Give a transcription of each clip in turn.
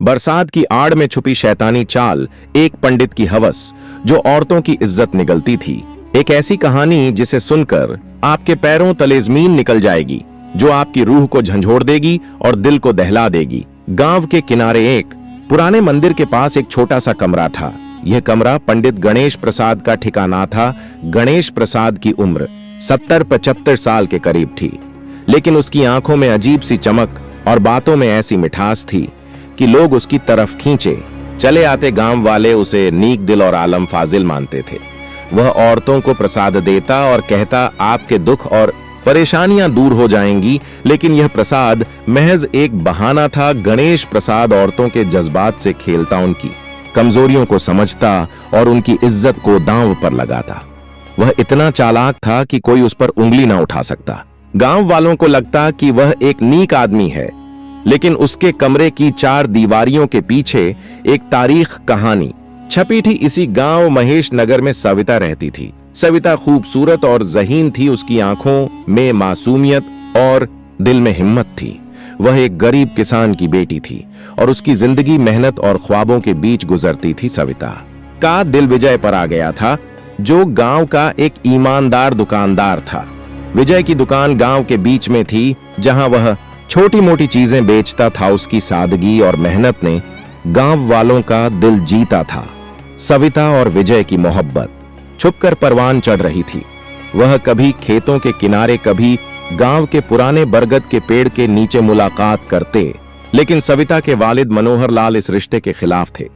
बरसात की आड़ में छुपी शैतानी चाल, एक पंडित की हवस जो औरतों की इज्जत निगलती थी। एक ऐसी कहानी जिसे सुनकर आपके पैरों तले जमीन निकल जाएगी, जो आपकी रूह को झंझोड़ देगी और दिल को दहला देगी। गांव के किनारे एक पुराने मंदिर के पास एक छोटा सा कमरा था। यह कमरा पंडित गणेश प्रसाद का ठिकाना था। गणेश प्रसाद की उम्र 70-75 साल के करीब थी, लेकिन उसकी आंखों में अजीब सी चमक और बातों में ऐसी मिठास थी कि लोग उसकी तरफ खींचे चले आते। गांव वाले उसे नीक दिल और आलम फाजिल मानते थे। वह औरतों को प्रसाद देता और कहता, आपके दुख और परेशानियां दूर हो जाएंगी। लेकिन यह प्रसाद महज एक बहाना था। गणेश प्रसाद औरतों के जज्बात से खेलता, उनकी कमजोरियों को समझता और उनकी इज्जत को दांव पर लगाता। वह इतना चालाक था कि कोई उस पर उंगली ना उठा सकता। गांव वालों को लगता कि वह एक नीक आदमी है, लेकिन उसके कमरे की 4 दीवारियों के पीछे एक तारीख कहानी छपी थी। इसी गांव महेश नगर में सविता रहती थी। सविता खूबसूरत और ज़हीन थी। उसकी आंखों में मासूमियत और दिल में हिम्मत थी। वह एक गरीब किसान की बेटी थी और उसकी जिंदगी मेहनत और ख्वाबों के बीच गुजरती थी। सविता का दिल विजय पर आ गया था, जो गांव का एक ईमानदार दुकानदार था। विजय की दुकान गांव के बीच में थी, जहां वह छोटी मोटी चीजें बेचता था। उसकी सादगी और मेहनत ने गांव वालों का दिल जीता था। सविता और विजय की मोहब्बत छुपकर परवान चढ़ रही थी। वह कभी खेतों के किनारे, कभी गांव के पुराने बरगद के पेड़ के नीचे मुलाकात करते। लेकिन सविता के वालिद मनोहर लाल इस रिश्ते के खिलाफ थे।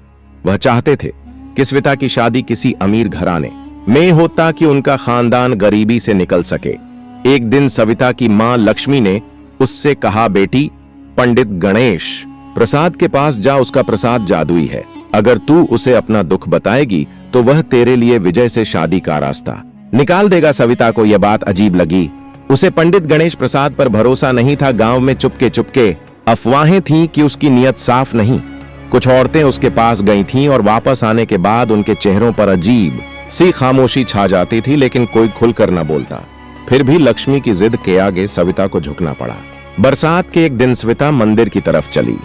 वह चाहते थे कि सविता की शादी किसी अमीर घराने में होता कि उनका खानदान गरीबी से निकल सके। एक दिन सविता की मां लक्ष्मी ने उससे कहा, बेटी, पंडित गणेश प्रसाद के पास जा, उसका प्रसाद जादुई है। अगर तू उसे अपना दुख बताएगी तो वह तेरे लिए विजय से शादी का रास्ता निकाल देगा। सविता को यह बात अजीब लगी। उसे पंडित गणेश प्रसाद पर भरोसा नहीं था। गांव में चुपके चुपके अफवाहें थीं कि उसकी नीयत साफ नहीं। कुछ औरतें उसके पास गई थीं और वापस आने के बाद उनके चेहरों पर अजीब सी खामोशी छा जाती थी, लेकिन कोई खुलकर न बोलता। फिर भी लक्ष्मी की जिद के आगे सविता को झुकना पड़ा। बरसात के एक दिन सविता मंदिर की तरफ चली।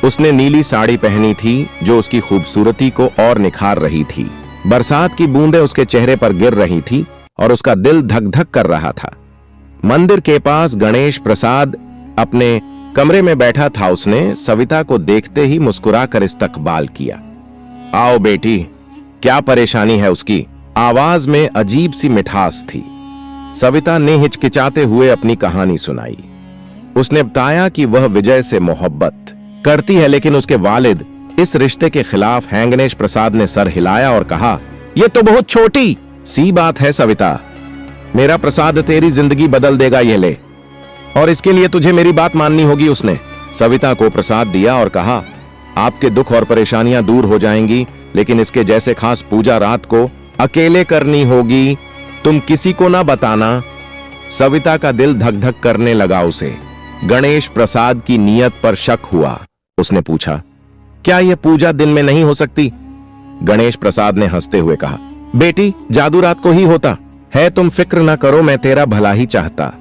उसने नीली साड़ी पहनी थी, जो उसकी खूबसूरती को और निखार रही थी। बरसात की बूंदें उसके चेहरे पर गिर रही थी और उसका दिल धक धक कर रहा था। मंदिर के पास गणेश प्रसाद अपने कमरे में बैठा था। उसने सविता को देखते ही मुस्कुराकर इस्तकबाल किया। आओ बेटी, क्या परेशानी है? उसकी आवाज में अजीब सी मिठास थी। सविता ने हिचकिचाते हुए अपनी कहानी सुनाई। उसने बताया कि वह विजय से मोहब्बत करती है, लेकिन उसके वालिद इस रिश्ते के खिलाफ हैं। गणेश प्रसाद ने सर हिलाया और कहा, यह तो बहुत छोटी सी बात है सविता। मेरा प्रसाद तेरी जिंदगी बदल देगा, ये ले, और इसके लिए तुझे मेरी बात माननी होगी। उसने सविता को प्रसाद दिया और कहा, आपके दुख और परेशानियां दूर हो जाएंगी, लेकिन इसके जैसे खास पूजा रात को अकेले करनी होगी। तुम किसी को ना बताना। सविता का दिल धक धक करने लगा। उसे गणेश प्रसाद की नीयत पर शक हुआ। उसने पूछा, क्या यह पूजा दिन में नहीं हो सकती? गणेश प्रसाद ने हंसते हुए कहा, बेटी, जादू रात को ही होता है। तुम फिक्र ना करो, मैं तेरा भला ही चाहता।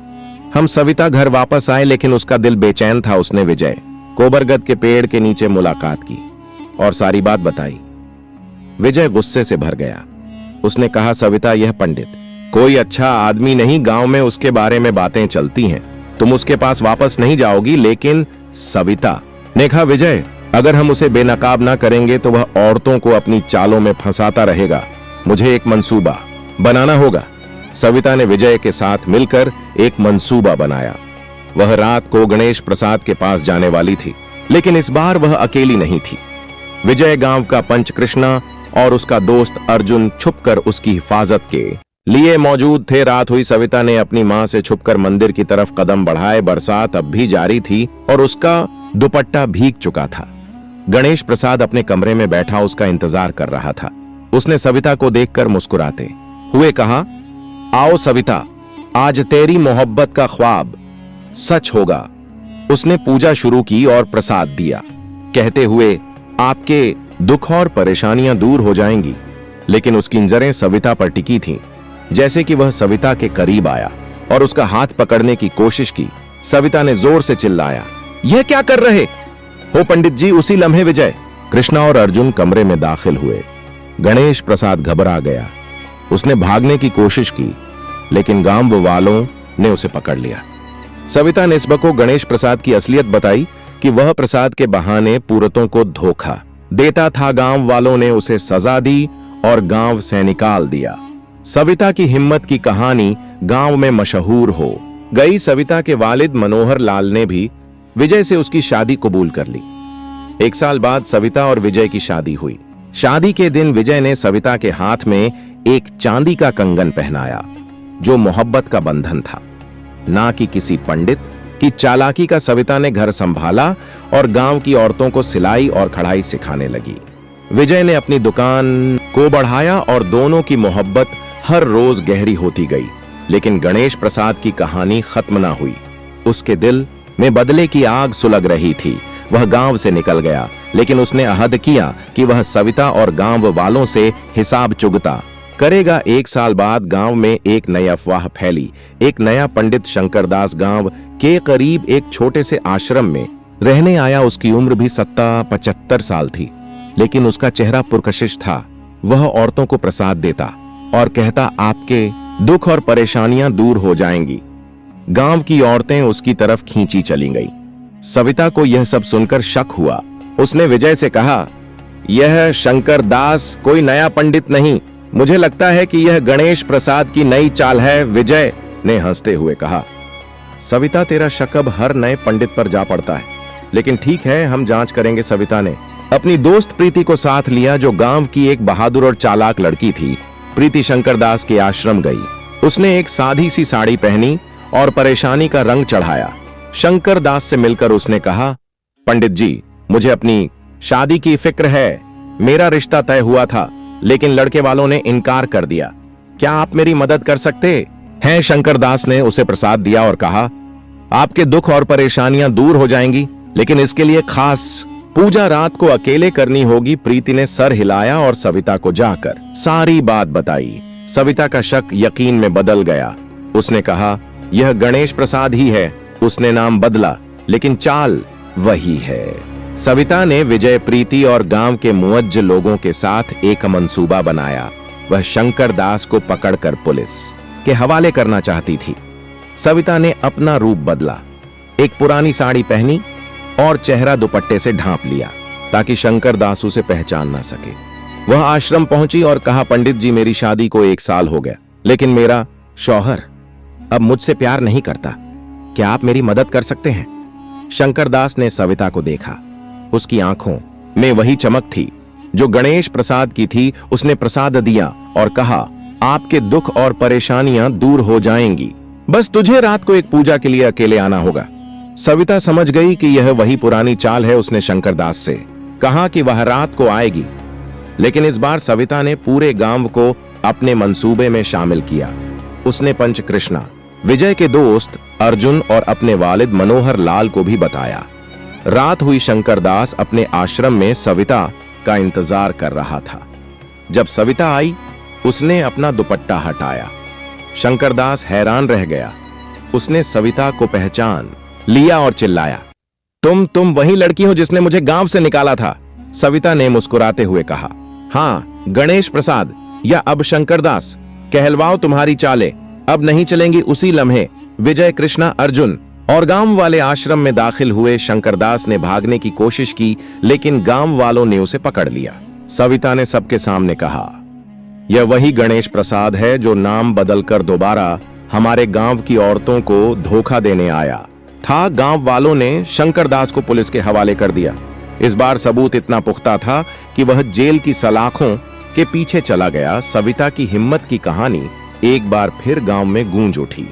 हम सविता घर वापस आए, लेकिन उसका दिल बेचैन था। उसने विजय को बरगद के पेड़ के नीचे मुलाकात की और सारी बात बताई। विजय गुस्से से भर गया। उसने कहा, सविता, यह पंडित कोई अच्छा आदमी नहीं। गांव में उसके बारे में बातें चलती हैं। तुम उसके पास वापस नहीं जाओगी। लेकिन सविता ने कहा, विजय, अगर हम उसे बेनकाब ना करेंगे तो वह औरतों को अपनी चालों में फंसाता रहेगा। मुझे एक मंसूबा बनाना होगा। सविता ने विजय के साथ मिलकर एक मंसूबा बनाया। वह रात को गणेश प्रसाद के पास जाने वाली थी, लेकिन इस बार वह अकेली नहीं थी। विजय, गांव का पंच कृष्णा और उसका दोस्त अर्जुन छुपकर उसकी हिफाजत के लिए मौजूद थे। रात हुई। सविता ने अपनी मां से छुपकर मंदिर की तरफ कदम बढ़ाए। बरसात अब भी जारी थी और उसका दुपट्टा भीग चुका था। गणेश प्रसाद अपने कमरे में बैठा उसका इंतजार कर रहा था। उसने सविता को देखकर मुस्कुराते हुए कहा, आओ सविता, आज तेरी मोहब्बत का ख्वाब सच होगा। उसने पूजा शुरू की और प्रसाद दिया, कहते हुए, आपके दुख और परेशानियां दूर हो जाएंगी। लेकिन उसकी नजरें सविता पर टिकी थीं। जैसे कि वह सविता के करीब आया और उसका हाथ पकड़ने की कोशिश की। सविता ने जोर से चिल्लाया, यह क्या कर रहे? हो पंडित जी, उसी लम्हे विजय। कृष्णा और अर्जुन कमरे में दाखिल हुए। गणेश प्रसाद घबरा गया। उसने भागने की कोशिश की, लेकिन गांव वालों ने उसे पकड़ लिया। सविता निस्बा को गणेश प्रसाद की असलियत बताई कि वह प्रसाद के बहाने पूरतों को धोखा देता था। गांव वालों ने उसे सजा दी और गांव से निकाल दिया। सविता की हिम्मत की कहानी गांव में मशहूर हो गई। सविता के वालिद मनोहर लाल ने भी विजय से उसकी शादी कबूल कर ली। 1 साल बाद सविता और विजय की शादी हुई। शादी के दिन विजय ने सविता के हाथ में एक चांदी का कंगन पहनाया, जो मोहब्बत का बंधन था, ना कि किसी पंडित की चालाकी का। सविता ने घर संभाला और गांव की औरतों को सिलाई और कढ़ाई सिखाने लगी। विजय ने अपनी दुकान को बढ़ाया और दोनों की मोहब्बत हर रोज गहरी होती गई। लेकिन गणेश प्रसाद की कहानी खत्म ना हुई। उसके दिल में बदले की आग सुलग रही थी। वह गांव से निकल गया, लेकिन उसने अहद किया कि वह सविता और गांव वालों से हिसाब चुगता करेगा। 1 साल बाद गांव में एक नई अफवाह फैली। एक नया पंडित शंकरदास गांव के करीब एक छोटे से आश्रम में रहने आया। उसकी उम्र भी 75 साल थी, लेकिन उसका चेहरा पुरकशिश था। वह औरतों को प्रसाद देता और कहता, आपके दुख और परेशानियां दूर हो जाएंगी। गांव की औरतें उसकी तरफ खींची चली गई। सविता को यह सब सुनकर शक हुआ। उसने विजय से कहा, यह शंकरदास कोई नया पंडित नहीं, मुझे लगता है कि यह गणेश प्रसाद की नई चाल है। विजय ने हंसते हुए कहा, सविता, तेरा शक अब हर नए पंडित पर जा पड़ता है, लेकिन ठीक है, हम जांच करेंगे। सविता ने अपनी दोस्त प्रीति को साथ लिया, जो गांव की एक बहादुर और चालाक लड़की थी। प्रीति शंकरदास के आश्रम गई। उसने एक सादी सी साड़ी पहनी और परेशानी का रंग चढ़ाया। शंकरदास से मिलकर उसने कहा, पंडित जी, मुझे अपनी शादी की फिक्र है। मेरा रिश्ता तय हुआ था, लेकिन लड़के वालों ने इनकार कर दिया। क्या आप मेरी मदद कर सकते हैं? शंकरदास ने उसे प्रसाद दिया और कहा, आपके दुख और परेशानियां दूर हो जाएंगी, लेकिन इसके लिए खास पूजा रात को अकेले करनी होगी। प्रीति ने सर हिलाया और सविता को जाकर सारी बात बताई। सविता का शक यकीन में बदल गया। उसने कहा, यह गणेश प्रसाद ही है। उसने नाम बदला, लेकिन चाल वही है। सविता ने विजय, प्रीति और गांव के मुअज्ज लोगों के साथ एक मंसूबा बनाया। वह शंकरदास को पकड़कर पुलिस के हवाले करना चाहती थी। सविता ने अपना रूप बदला, एक पुरानी साड़ी पहनी और चेहरा दुपट्टे से ढांप लिया, ताकि शंकरदास उसे पहचान ना सके। वह आश्रम पहुंची और कहा, पंडित जी, मेरी शादी को 1 साल हो गया, लेकिन मेरा शौहर अब मुझसे प्यार नहीं करता। क्या आप मेरी मदद कर सकते हैं? शंकरदास ने सविता को देखा। उसकी आंखों में वही चमक थी जो गणेश प्रसाद की थी। उसने प्रसाद दिया और कहा, आपके दुख और परेशानियां दूर हो जाएंगी, बस तुझे रात को एक पूजा के लिए अकेले आना होगा। सविता समझ गई कि यह वही पुरानी चाल है। उसने शंकरदास से कहा कि वह रात को आएगी, लेकिन इस बार सविता ने पूरे गांव को अपने मंसूबे में शामिल किया। उसने पंच कृष्णा, विजय के दोस्त अर्जुन और अपने वालिद मनोहर लाल को भी बताया। रात हुई। शंकरदास अपने आश्रम में सविता का इंतजार कर रहा था। जब सविता आई, उसने अपना दुपट्टा हटाया। शंकरदास हैरान रह गया। उसने सविता को पहचान लिया और चिल्लाया, तुम वही लड़की हो जिसने मुझे गांव से निकाला था। सविता ने मुस्कुराते हुए कहा, हाँ, गणेश प्रसाद या अब शंकरदास, कहलवाओ तुम्हारी चालें अब नहीं चलेंगी। उसी लम्हे विजय, कृष्णा, अर्जुन और गांव वाले आश्रम में दाखिल हुए। शंकरदास ने भागने की कोशिश की, लेकिन गांव वालों ने उसे पकड़ लिया। सविता ने सबके सामने कहा, यह वही गणेश प्रसाद है जो नाम बदलकर दोबारा हमारे गांव की औरतों को धोखा देने आया था। गांव वालों ने शंकरदास को पुलिस के हवाले कर दिया। इस बार सबूत इतना पुख्ता था कि वह जेल की सलाखों के पीछे चला गया। सविता की हिम्मत की कहानी एक बार फिर गांव में गूंज उठी।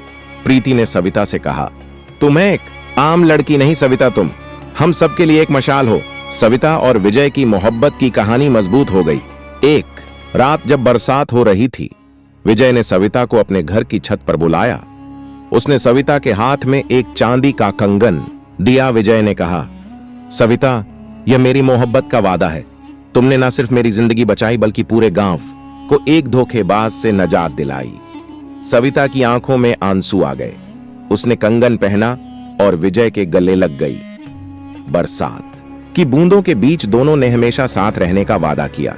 प्रीति ने सविता से कहा, तुम एक आम लड़की नहीं सविता, तुम हम सबके लिए एक मशाल हो। सविता और विजय की मोहब्बत की कहानी मजबूत हो गई। एक रात जब बरसात हो रही थी, विजय ने सविता को अपने घर की छत पर बुलाया। उसने सविता के हाथ में एक चांदी का कंगन दिया। विजय ने कहा, सविता, यह मेरी मोहब्बत का वादा है। तुमने न सिर्फ मेरी जिंदगी बचाई, बल्कि पूरे गांव को एक धोखेबाज से नजात दिलाई। सविता की आंखों में आंसू आ गए। उसने कंगन पहना और विजय के गले लग गई। बरसात कि बूंदों के बीच दोनों ने हमेशा साथ रहने का वादा किया।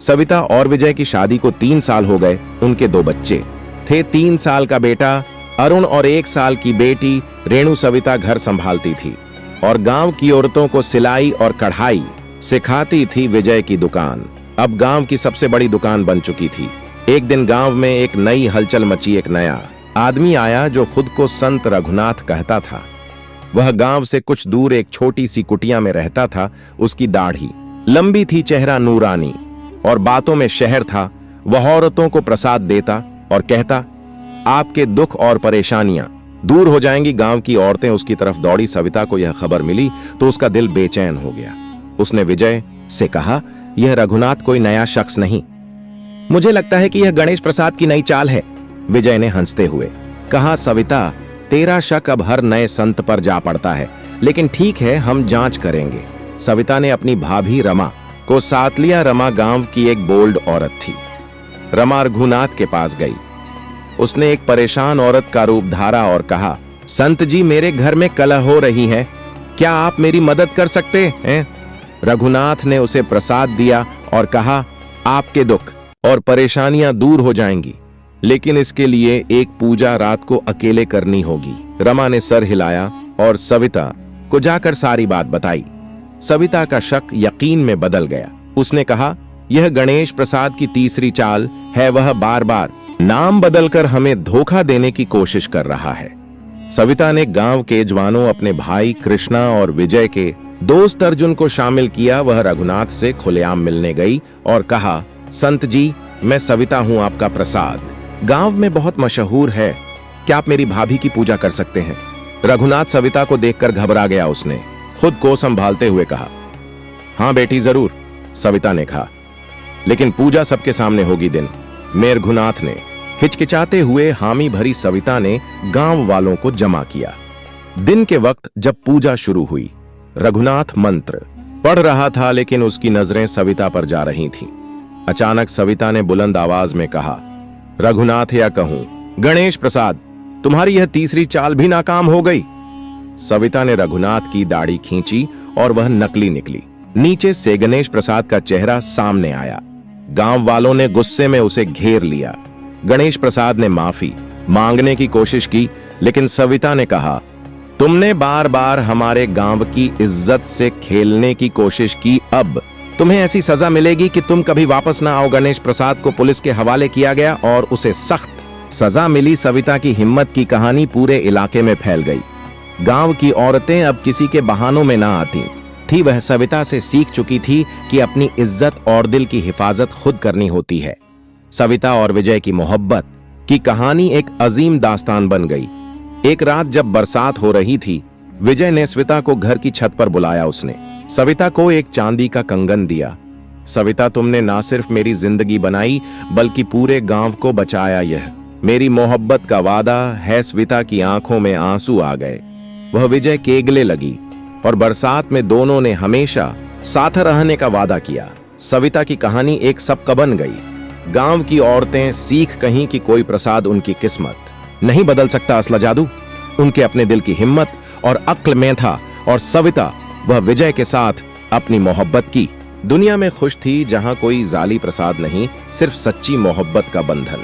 सविता और विजय की शादी को 3 साल हो गए। उनके 2 बच्चे थे। 3 साल का बेटा अरुण और 1 साल की बेटी रेणु। सविता घर संभालती थी और गांव की औरतों को सिलाई और कढ़ाई सिखाती थी। विजय की दुकान अब गांव की सबसे बड़ी दुकान बन चुकी थी। एक दिन गांव में एक नई हलचल मची। एक नया आदमी आया जो खुद को संत रघुनाथ कहता था। वह गांव से कुछ दूर एक छोटी सी कुटिया में रहता था। उसकी दाढ़ी लंबी थी, चेहरा नूरानी और बातों में शहर था। वह औरतों को प्रसाद देता और कहता, आपके दुख और परेशानियां दूर हो जाएंगी। गांव की औरतें उसकी तरफ दौड़ी। सविता को यह खबर मिली तो उसका दिल बेचैन हो गया। उसने विजय से कहा, यह रघुनाथ कोई नया शख्स नहीं, मुझे लगता है कि यह गणेश प्रसाद की नई चाल है। विजय ने हंसते हुए कहा, सविता, तेरा शक अब हर नए संत पर जा पड़ता है, लेकिन ठीक है, हम जांच करेंगे। सविता ने अपनी भाभी रमा को साथ लिया। रमा गांव की एक बोल्ड औरत थी। रमा रघुनाथ के पास गई। उसने एक परेशान औरत का रूप धारा और कहा, संत जी, मेरे घर में कलह हो रही है, क्या आप मेरी मदद कर सकते हैं? रघुनाथ ने उसे प्रसाद दिया और कहा, आपके दुख और परेशानियां दूर हो जाएंगी, लेकिन इसके लिए एक पूजा रात को अकेले करनी होगी। रमा ने सर हिलाया और सविता को जाकर सारी बात बताई। सविता का शक यकीन में बदल गया। उसने कहा, यह गणेश प्रसाद की तीसरी चाल है। वह बार बार नाम बदलकर हमें धोखा देने की कोशिश कर रहा है। सविता ने गांव के जवानों, अपने भाई कृष्णा और विजय के दोस्त अर्जुन को शामिल किया। वह रघुनाथ से खुलेआम मिलने गई और कहा, संत जी, मैं सविता हूं, आपका प्रसाद गांव में बहुत मशहूर है, क्या आप मेरी भाभी की पूजा कर सकते हैं? रघुनाथ सविता को देखकर घबरा गया। उसने खुद को संभालते हुए कहा, हां बेटी, जरूर। सविता ने कहा, लेकिन पूजा सबके सामने होगी। दिन में रघुनाथ ने हिचकिचाते हुए हामी भरी। सविता ने गांव वालों को जमा किया। दिन के वक्त जब पूजा शुरू हुई, रघुनाथ मंत्र पढ़ रहा था, लेकिन उसकी नजरें सविता पर जा रही थीं। अचानक सविता ने बुलंद आवाज में कहा, रघुनाथ या कहूं गणेश प्रसाद, तुम्हारी यह तीसरी चाल भी नाकाम हो गई। सविता ने रघुनाथ की दाढ़ी खींची और वह नकली निकली। नीचे से गणेश प्रसाद का चेहरा सामने आया। गांव वालों ने गुस्से में उसे घेर लिया। गणेश प्रसाद ने माफी मांगने की कोशिश की, लेकिन सविता ने कहा, तुमने बार बार हमारे गांव की इज्जत से खेलने की कोशिश की, अब तुम्हें ऐसी सजा मिलेगी कि तुम कभी वापस ना आओ। गणेश प्रसाद को पुलिस के हवाले किया गया और उसे सख्त सजा मिली। सविता की हिम्मत की कहानी पूरे इलाके में फैल गई। गांव की औरतें अब किसी के बहानों में ना आती थी। वह सविता से सीख चुकी थी कि अपनी इज्जत और दिल की हिफाजत खुद करनी होती है। सविता और विजय की मोहब्बत की कहानी एक अजीम दास्तान बन गई। एक रात जब बरसात हो रही थी, विजय ने सविता को घर की छत पर बुलाया। उसने सविता को एक चांदी का कंगन दिया। सविता, तुमने ना सिर्फ मेरी जिंदगी बनाई, बल्कि पूरे गांव को बचाया। यह मेरी मोहब्बत का वादा है। सविता की आंखों में आंसू आ गए। वह विजय के गले लगी और बरसात में दोनों ने हमेशा साथ रहने का वादा किया। सविता की कहानी एक सबका बन गई। गांव की औरतें सीख कहीं कि कोई प्रसाद उनकी किस्मत नहीं बदल सकता। असला जादू उनके अपने दिल की हिम्मत और अक्ल में था। और सविता, वह विजय के साथ अपनी मोहब्बत की दुनिया में खुश थी, जहां कोई जाली प्रसाद नहीं, सिर्फ सच्ची मोहब्बत का बंधन।